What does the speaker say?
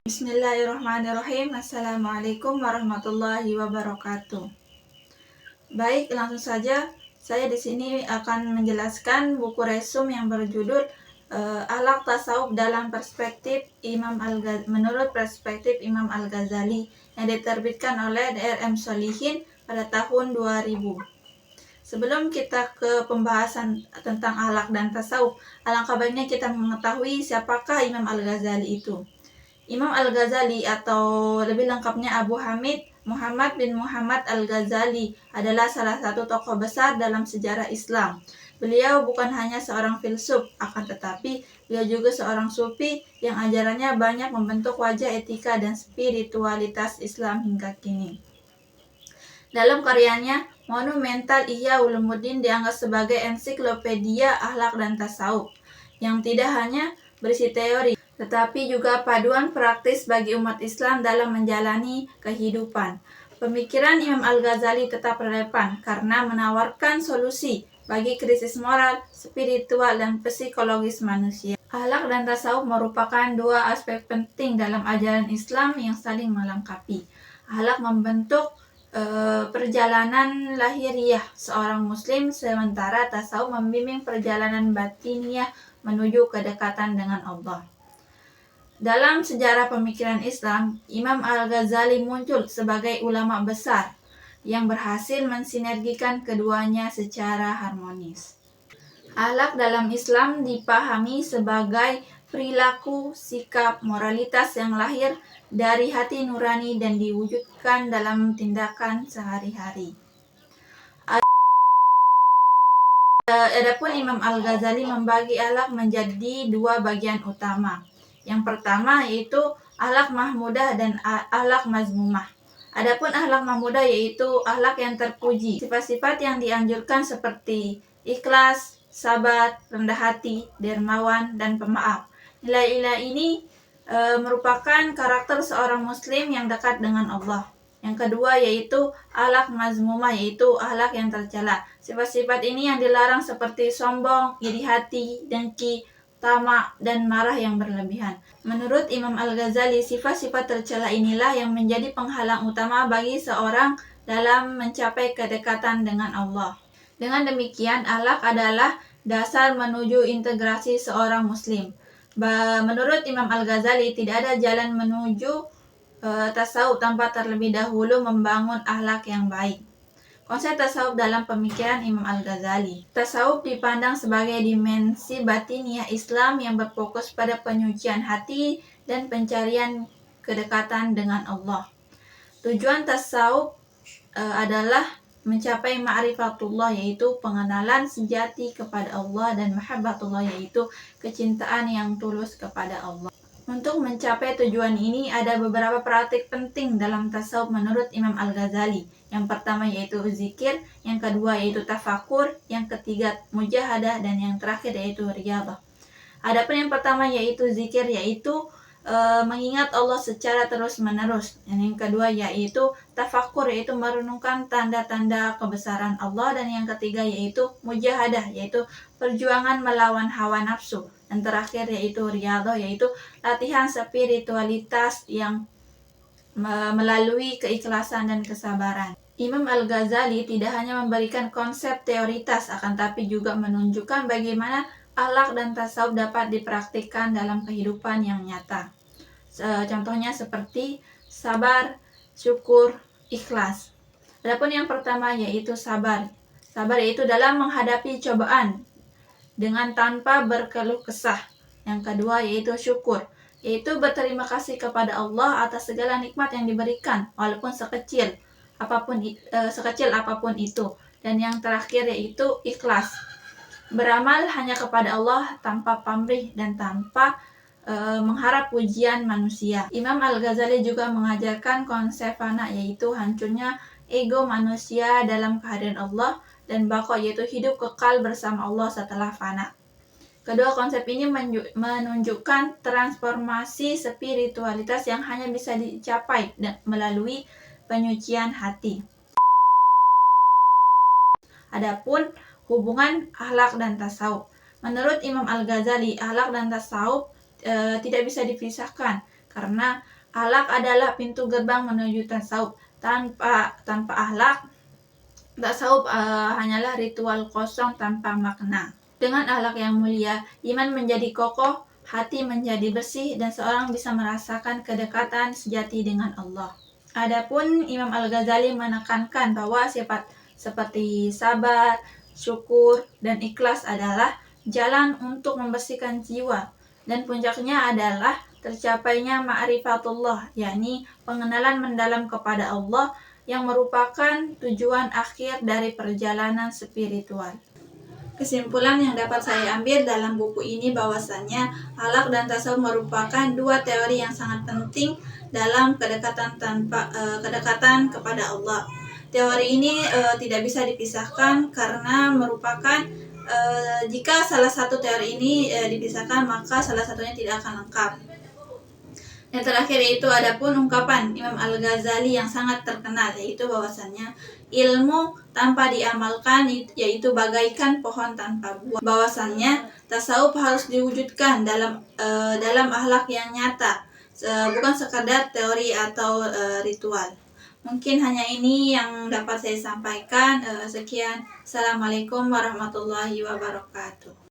Bismillahirrahmanirrahim. Assalamualaikum warahmatullahi wabarakatuh. Baik, langsung saja saya di sini akan menjelaskan buku resum yang berjudul Akhlak Tasawuf dalam perspektif menurut perspektif Imam Al-Ghazali yang diterbitkan oleh DRM Sholihin pada tahun 2000. Sebelum kita ke pembahasan tentang akhlak dan tasawuf, alangkah baiknya kita mengetahui siapakah Imam Al-Ghazali itu. Imam Al-Ghazali atau lebih lengkapnya Abu Hamid Muhammad bin Muhammad Al-Ghazali adalah salah satu tokoh besar dalam sejarah Islam. Beliau bukan hanya seorang filsuf, akan tetapi beliau juga seorang sufi yang ajarannya banyak membentuk wajah etika dan spiritualitas Islam hingga kini. Dalam karyanya monumental Ihya Ulumuddin dianggap sebagai ensiklopedia akhlak dan tasawuf yang tidak hanya berisi teori, tetapi juga paduan praktis bagi umat Islam dalam menjalani kehidupan. Pemikiran Imam Al-Ghazali tetap relevan karena menawarkan solusi bagi krisis moral, spiritual, dan psikologis manusia. Akhlak dan tasawuf merupakan dua aspek penting dalam ajaran Islam yang saling melengkapi. Akhlak membentuk perjalanan lahiriah seorang muslim, sementara tasawuf membimbing perjalanan batiniah menuju kedekatan dengan Allah. Dalam sejarah pemikiran Islam, Imam Al-Ghazali muncul sebagai ulama besar yang berhasil mensinergikan keduanya secara harmonis. Akhlak dalam Islam dipahami sebagai perilaku, sikap, moralitas yang lahir dari hati nurani dan diwujudkan dalam tindakan sehari-hari. Adapun Imam Al-Ghazali membagi akhlak menjadi dua bagian utama. Yang pertama yaitu akhlak mahmudah dan akhlak mazmumah. Adapun akhlak mahmudah yaitu akhlak yang terpuji, sifat-sifat yang dianjurkan seperti ikhlas, sabar, rendah hati, dermawan, dan pemaaf. Nilai-nilai ini merupakan karakter seorang muslim yang dekat dengan Allah. Yang kedua yaitu akhlak mazmumah, yaitu akhlak yang tercela. Sifat-sifat ini yang dilarang seperti sombong, iri hati, dengki, tamak, dan marah yang berlebihan. Menurut Imam Al-Ghazali, sifat-sifat tercela inilah yang menjadi penghalang utama bagi seorang dalam mencapai kedekatan dengan Allah. Dengan demikian, akhlak adalah dasar menuju integrasi seorang muslim. Menurut Imam Al-Ghazali, tidak ada jalan menuju tasawuf tanpa terlebih dahulu membangun akhlak yang baik. Konsep tasawuf dalam pemikiran Imam Al-Ghazali. Tasawuf dipandang sebagai dimensi batiniah Islam yang berfokus pada penyucian hati dan pencarian kedekatan dengan Allah. Tujuan tasawuf adalah mencapai ma'rifatullah, yaitu pengenalan sejati kepada Allah, dan mahabbatullah, yaitu kecintaan yang tulus kepada Allah. Untuk mencapai tujuan ini ada beberapa praktik penting dalam tasawuf menurut Imam Al-Ghazali. Yang pertama yaitu zikir, yang kedua yaitu tafakur, yang ketiga mujahadah, dan yang terakhir yaitu riyadhah. Adapun yang pertama yaitu zikir, yaitu mengingat Allah secara terus-menerus. Yang kedua yaitu tafakur, yaitu merenungkan tanda-tanda kebesaran Allah, dan yang ketiga yaitu mujahadah, yaitu perjuangan melawan hawa nafsu. Dan terakhir yaitu riyadhah, yaitu latihan spiritualitas yang melalui keikhlasan dan kesabaran. Imam Al-Ghazali tidak hanya memberikan konsep teoritas, akan tapi juga menunjukkan bagaimana akhlak dan tasawuf dapat dipraktikkan dalam kehidupan yang nyata. Contohnya seperti sabar, syukur, ikhlas. Adapun yang pertama yaitu sabar. Sabar yaitu dalam menghadapi cobaan dengan tanpa berkeluh kesah. Yang kedua yaitu syukur, yaitu berterima kasih kepada Allah atas segala nikmat yang diberikan, walaupun sekecil apapun itu. Dan yang terakhir yaitu ikhlas, beramal hanya kepada Allah tanpa pamrih dan tanpa mengharap pujian manusia. Imam Al-Ghazali juga mengajarkan konsep fana, yaitu hancurnya ego manusia dalam kehadiran Allah, dan baqa, yaitu hidup kekal bersama Allah setelah fana. Kedua konsep ini menunjukkan transformasi spiritualitas yang hanya bisa dicapai melalui penyucian hati. Adapun hubungan akhlak dan tasawuf. Menurut Imam Al-Ghazali, akhlak dan tasawuf tidak bisa dipisahkan karena Akhlak adalah pintu gerbang menuju tasawuf. Tanpa akhlak, tasawuf hanyalah ritual kosong tanpa makna. Dengan akhlak yang mulia, iman menjadi kokoh, hati menjadi bersih, dan seorang bisa merasakan kedekatan sejati dengan Allah. Adapun Imam Al-Ghazali menekankan bahwa sifat seperti sabar, syukur, dan ikhlas adalah jalan untuk membersihkan jiwa, dan puncaknya adalah tercapainya ma'rifatullah, yakni pengenalan mendalam kepada Allah yang merupakan tujuan akhir dari perjalanan spiritual. Kesimpulan yang dapat saya ambil dalam buku ini bahwasannya akhlak dan tasawuf merupakan dua teori yang sangat penting dalam kedekatan kepada Allah. Teori ini tidak bisa dipisahkan karena merupakan jika salah satu teori ini dipisahkan, maka salah satunya tidak akan lengkap. Yang terakhir yaitu adapun ungkapan Imam Al-Ghazali yang sangat terkenal, yaitu bahwasannya ilmu tanpa diamalkan yaitu bagaikan pohon tanpa buah. Bahwasannya tasawuf harus diwujudkan dalam akhlak yang nyata, bukan sekadar teori atau ritual. Mungkin hanya ini yang dapat saya sampaikan. Sekian. Assalamualaikum warahmatullahi wabarakatuh.